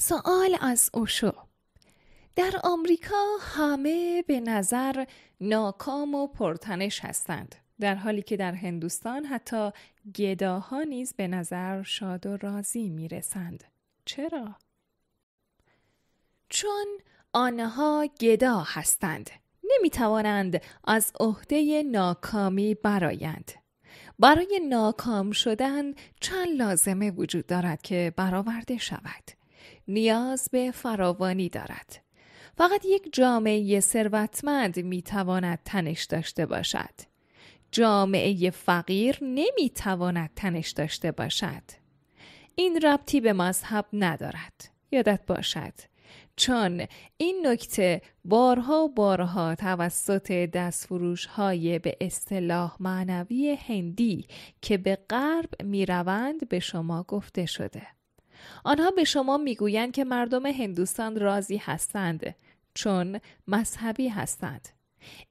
سوال از اوشو. در آمریکا همه به نظر ناکام و پرتنش هستند، در حالی که در هندوستان حتی گداها نیز به نظر شاد و راضی می رسند. چرا؟ چون آنها گدا هستند. نمی توانند از عهده ناکامی برآیند. برای ناکام شدن چند لازمه وجود دارد که برآورده شود. نیاز به فراوانی دارد. فقط یک جامعه ثروتمند می تواند تنش داشته باشد. جامعه فقیر نمی تواند تنش داشته باشد. این ربطی به مذهب ندارد. یادت باشد. چون این نکته بارها توسط دستفروش‌های به اصطلاح معنوی هندی که به غرب می‌روند به شما گفته شده. آنها به شما میگویند که مردم هندوستان راضی هستند چون مذهبی هستند.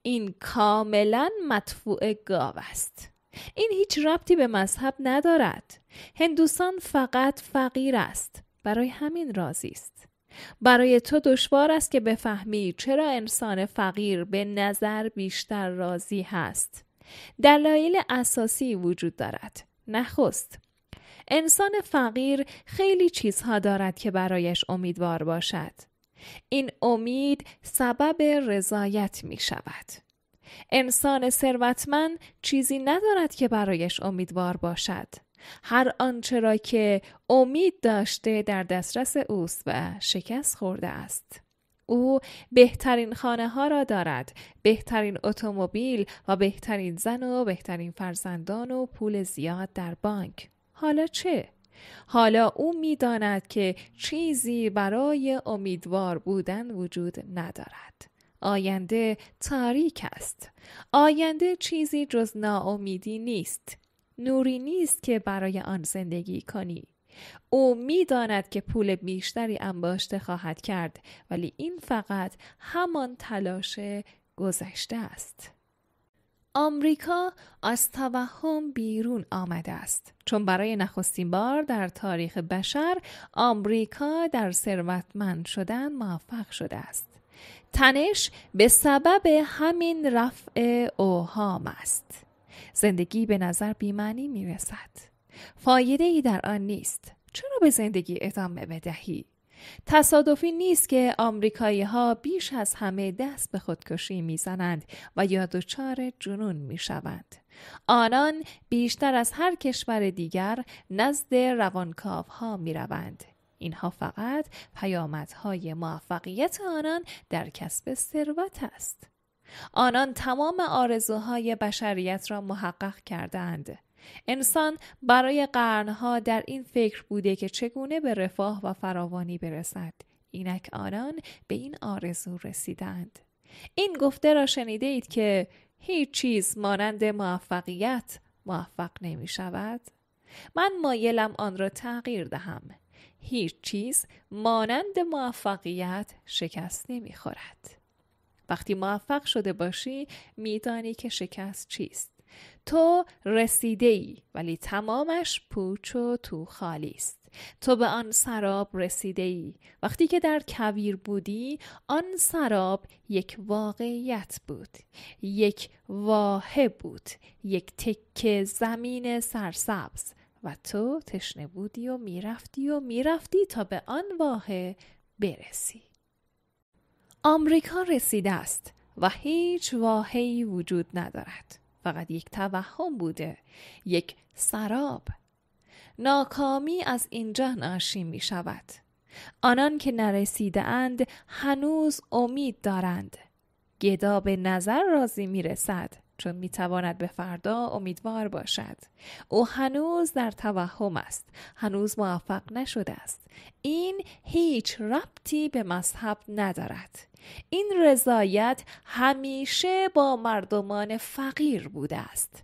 این کاملا مدفوع گاو است. این هیچ ربطی به مذهب ندارد. هندوستان فقط فقیر است. برای همین راضی است. برای تو دشوار است که بفهمی چرا انسان فقیر به نظر بیشتر راضی هست. دلایل اساسی وجود دارد. نخست، انسان فقیر خیلی چیزها دارد که برایش امیدوار باشد. این امید سبب رضایت می شود. انسان ثروتمند چیزی ندارد که برایش امیدوار باشد. هر آنچه را که امید داشته در دسترس اوست و شکست خورده است. او بهترین خانه ها را دارد، بهترین اتومبیل و بهترین زن و بهترین فرزندان و پول زیاد در بانک. حالا چه؟ حالا او می‌داند که چیزی برای امیدوار بودن وجود ندارد. آینده تاریک است. آینده چیزی جز ناامیدی نیست. نوری نیست که برای آن زندگی کنی. او می‌داند که پول بیشتری انباشته خواهد کرد، ولی این فقط همان تلاش گذشته است. آمریکا از توهم بیرون آمده است، چون برای نخستین بار در تاریخ بشر آمریکا در ثروتمند شدن موفق شده است. تنش به سبب همین رفع اوهام است. زندگی به نظر بی‌معنی می‌رسد. فایده‌ای در آن نیست. چرا به زندگی ادامه بدهی؟ تصادفی نیست که آمریکایی‌ها بیش از همه دست به خودکشی می‌زنند و یا دچار جنون می‌شوند. آنان بیشتر از هر کشور دیگر نزد روانکاوها می‌روند. اینها فقط پیامدهای موفقیت آنان در کسب ثروت است. آنان تمام آرزوهای بشریت را محقق کردند. انسان برای قرنها در این فکر بوده که چگونه به رفاه و فراوانی برسد. اینک آنان به این آرزو رسیدند. این گفته را شنیده اید که هیچ چیز مانند موفقیت موفق نمی شود؟ من مایلم آن را تغییر دهم. هیچ چیز مانند موفقیت شکست نمی خورد. وقتی موفق شده باشی میدانی که شکست چیست. تو رسیده‌ای ولی تمامش پوچ و تو خالی است. تو به آن سراب رسیده‌ای. وقتی که در کویر بودی آن سراب یک واقعیت بود، یک واهه بود، یک تکه زمین سرسبز و تو تشنه بودی و میرفتی تا به آن واهه برسی. آمریکا رسیده است و هیچ واهه‌ای وجود ندارد. فقط یک توهم بوده، یک سراب. ناکامی از اینجا ناشی می شود. آنان که نرسیده اند هنوز امید دارند. گدا به نظر راضی می رسد چون می تواند به فردا امیدوار باشد. او هنوز در توهم است. هنوز موفق نشده است. این هیچ ربطی به مذهب ندارد. این رضایت همیشه با مردمان فقیر بوده است.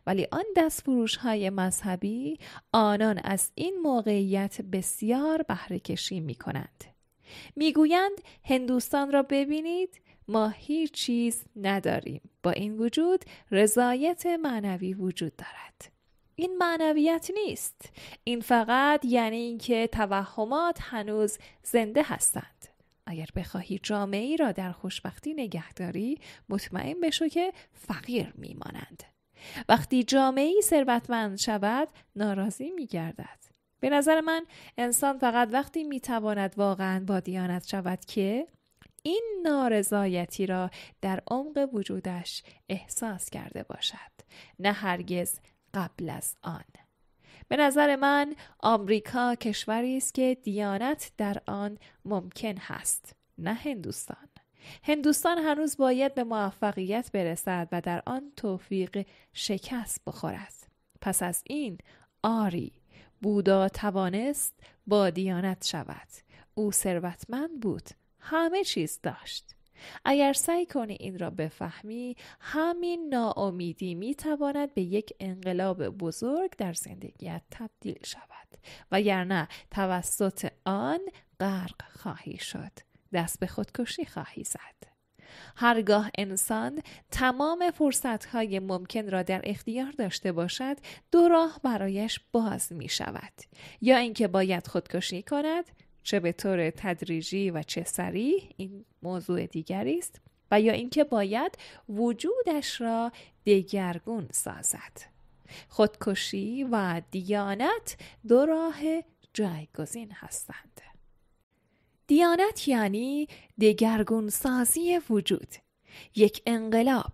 ولی آن دستفروش‌های مذهبی آنان از این موقعیت بسیار بهره کشی می کنند. می گویند هندوستان را ببینید، ما هیچ چیز نداریم. با این وجود رضایت معنوی وجود دارد. این معنویت نیست. این فقط یعنی اینکه توهمات هنوز زنده هستند. اگر بخواهی جامعه‌ای را در خوشبختی نگهداری، مطمئن بشو که فقیر میمانند. وقتی جامعه‌ای ثروتمند شود، ناراضی میگردد. به نظر من انسان فقط وقتی میتواند واقعاً با دیانت شود که این نارضایتی را در عمق وجودش احساس کرده باشد، نه هرگز قبل از آن. به نظر من آمریکا کشوری است که دیانت در آن ممکن هست، نه هندوستان. هندوستان هنوز باید به موفقیت برسد و در آن توفیق شکست بخورد. پس از این آری، بودا توانست با دیانت شود. او ثروتمند بود، همه چیز داشت. اگر سعی کنی این را بفهمی، همین ناامیدی می تواند به یک انقلاب بزرگ در زندگیت تبدیل شود، وگرنه توسط آن غرق خواهی شد، دست به خودکشی خواهی زد. هرگاه انسان تمام فرصتهای ممکن را در اختیار داشته باشد، دو راه برایش باز می شود: یا اینکه باید خودکشی کند، چه به طور تدریجی و چه سریع، این موضوع دیگری است، و یا اینکه باید وجودش را دگرگون سازد. خودکشی و دیانت دو راه جایگزین هستند. دیانت یعنی دگرگون سازی وجود، یک انقلاب.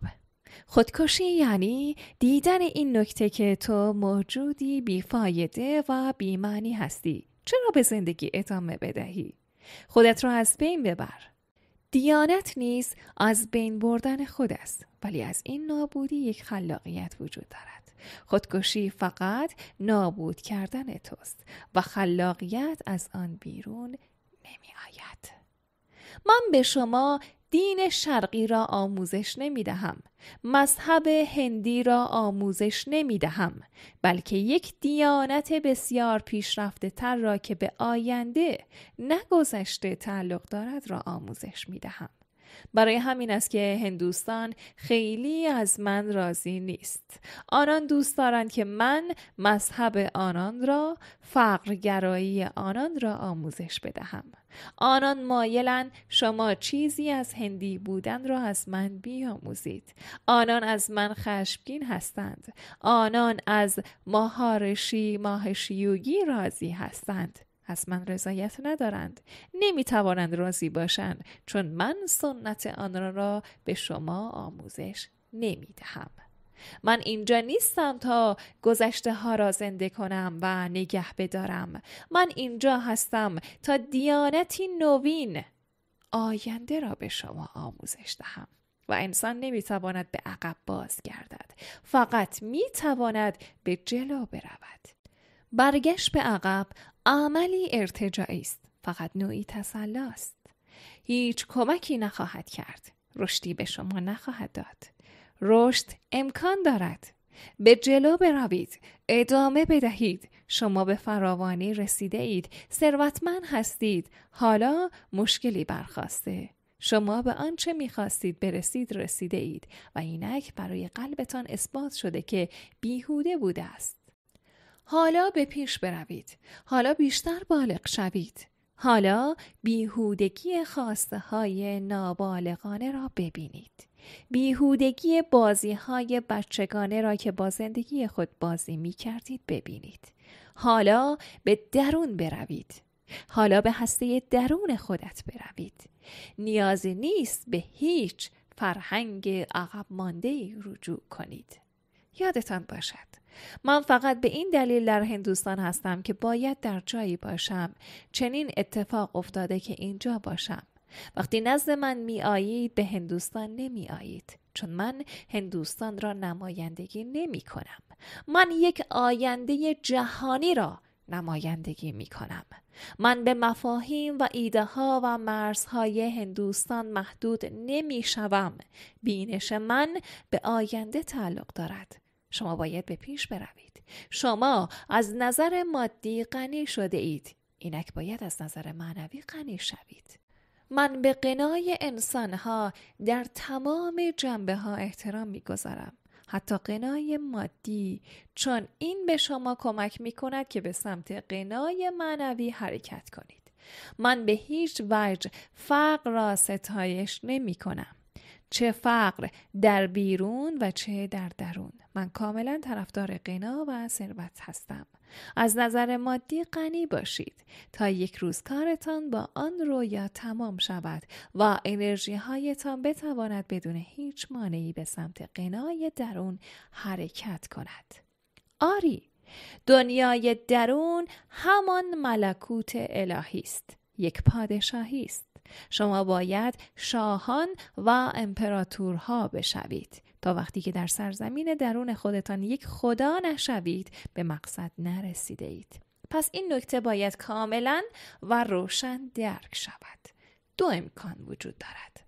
خودکشی یعنی دیدن این نکته که تو موجودی بیفایده و بی‌معنی هستی. چرا به زندگی ادامه بدهی؟ خودت را از بین ببر. دیانت نیز از بین بردن خود است، ولی از این نابودی یک خلاقیت وجود دارد. خودکشی فقط نابود کردن توست و خلاقیت از آن بیرون نمی آید. من به شما دین شرقی را آموزش نمی دهم، مذهب هندی را آموزش نمی دهم، بلکه یک دیانت بسیار پیشرفته تر را که به آینده نه گذشته تعلق دارد را آموزش می دهم. برای همین است که هندوستان خیلی از من راضی نیست. آنان دوست دارند که من مذهب آنان را، فقرگرایی آنان را آموزش بدهم. آنان مایلند شما چیزی از هندی بودن را از من بیاموزید. آنان از من خشمگین هستند. آنان از ماهشیوگی راضی هستند. از من رضایت ندارند. نمیتوانند راضی باشند، چون من سنت آن را به شما آموزش نمیدهم. من اینجا نیستم تا گذشته ها را زنده کنم و نگه بدارم. من اینجا هستم تا دیانتی نوین، آینده را به شما آموزش دهم. و انسان نمیتواند به عقب باز گردد، فقط میتواند به جلو برود. برگشت به عقب عملی ارتجاعی است، فقط نوعی تسلی است. هیچ کمکی نخواهد کرد، رشدی به شما نخواهد داد. رشد امکان دارد. به جلو بروید، ادامه بدهید. شما به فراوانی رسیده اید، ثروتمند هستید. حالا مشکلی برخاسته. شما به آنچه می‌خواستید برسید رسیده اید و اینک برای قلبتان اثبات شده که بیهوده بوده است. حالا به پیش بروید. حالا بیشتر بالغ شوید. حالا بیهودگی خواسته های نابالغانه را ببینید. بیهودگی بازی های بچگانه را که با زندگی خود بازی می کردید ببینید. حالا به درون بروید. حالا به هسته درون خودت بروید. نیازی نیست به هیچ فرهنگ عقب مانده‌ای رجوع کنید. یادتان باشد من فقط به این دلیل در هندوستان هستم که باید در جایی باشم. چنین اتفاق افتاده که اینجا باشم. وقتی نزد من می آیید به هندوستان نمی آیید، چون من هندوستان را نمایندگی نمی کنم. من یک آینده جهانی را نمایندگی می کنم. من به مفاهیم و ایده ها و مرزهای هندوستان محدود نمی شوم. بینش من به آینده تعلق دارد. شما باید به پیش بروید. شما از نظر مادی غنی شده اید. اینک باید از نظر معنوی غنی شوید. من به غنای انسانها در تمام جنبه ها احترام می‌گذارم. حتی غنای مادی، چون این به شما کمک می‌کند که به سمت غنای معنوی حرکت کنید. من به هیچ وجه فقر را ستایش نمی‌کنم، چه فقر در بیرون و چه در درون. من کاملا طرفدار غنا و ثروت هستم. از نظر مادی غنی باشید تا یک روز کارتان با آن رویا تمام شود و انرژی هایتان بتواند بدون هیچ مانعی به سمت غنای درون حرکت کند. آری، دنیای درون همان ملکوت الهی است، یک پادشاهی است. شما باید شاهان و امپراتورها بشوید تا وقتی که در سرزمین درون خودتان یک خدا نشوید به مقصد نرسیده اید. پس این نکته باید کاملا و روشن درک شود. دو امکان وجود دارد.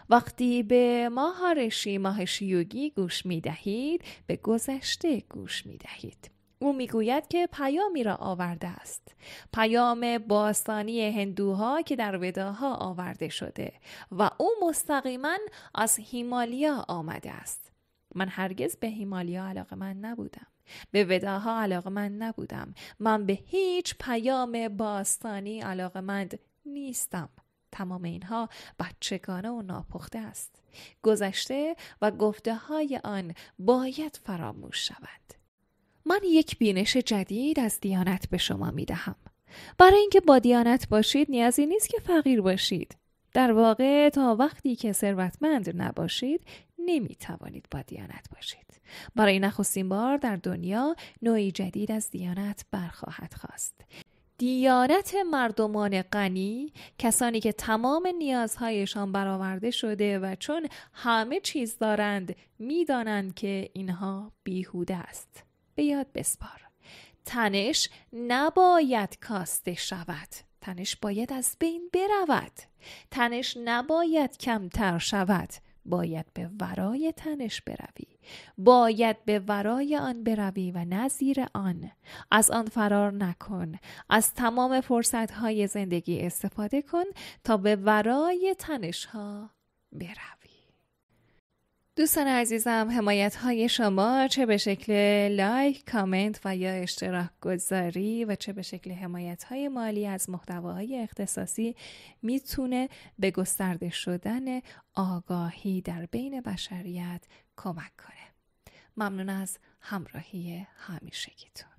وقتی به ماهارشی ماهشی یوگی گوش می دهید، به گذشته گوش می دهید. او میگوید که پیامی را آورده است، پیام باستانی هندوها که در وداها آورده شده و او مستقیما از هیمالیا آمده است. من هرگز به هیمالیا علاقه‌مند نبودم، به وداها علاقه‌مند نبودم. من به هیچ پیام باستانی علاقه‌مند نیستم. تمام اینها بچگانه و ناپخته است. گذشته و گفته های آن باید فراموش شود. من یک بینش جدید از دیانت به شما می دهم. برای اینکه با دیانت باشید نیازی نیست که فقیر باشید. در واقع تا وقتی که ثروتمند نباشید نمی توانید با دیانت باشید. برای نخستین بار در دنیا نوعی جدید از دیانت برخواهد خاست. دیانت مردمان غنی، کسانی که تمام نیازهایشان برآورده شده و چون همه چیز دارند می‌دانند که اینها بیهوده است. به یاد بسپار، تنش نباید کاسته شود، تنش باید از بین برود. تنش نباید کمتر شود، باید به ورای تنش بروی. باید به ورای آن بروی و نظیر آن. از آن فرار نکن. از تمام فرصتهای زندگی استفاده کن تا به ورای تنشها بروی. دوستان عزیزم، حمایت های شما چه به شکل لایک، کامنت و یا اشتراک گذاری و چه به شکل حمایت های مالی از محتواهای اختصاصی میتونه به گسترده شدن آگاهی در بین بشریت کمک کنه. ممنون از همراهی همیشگیتون.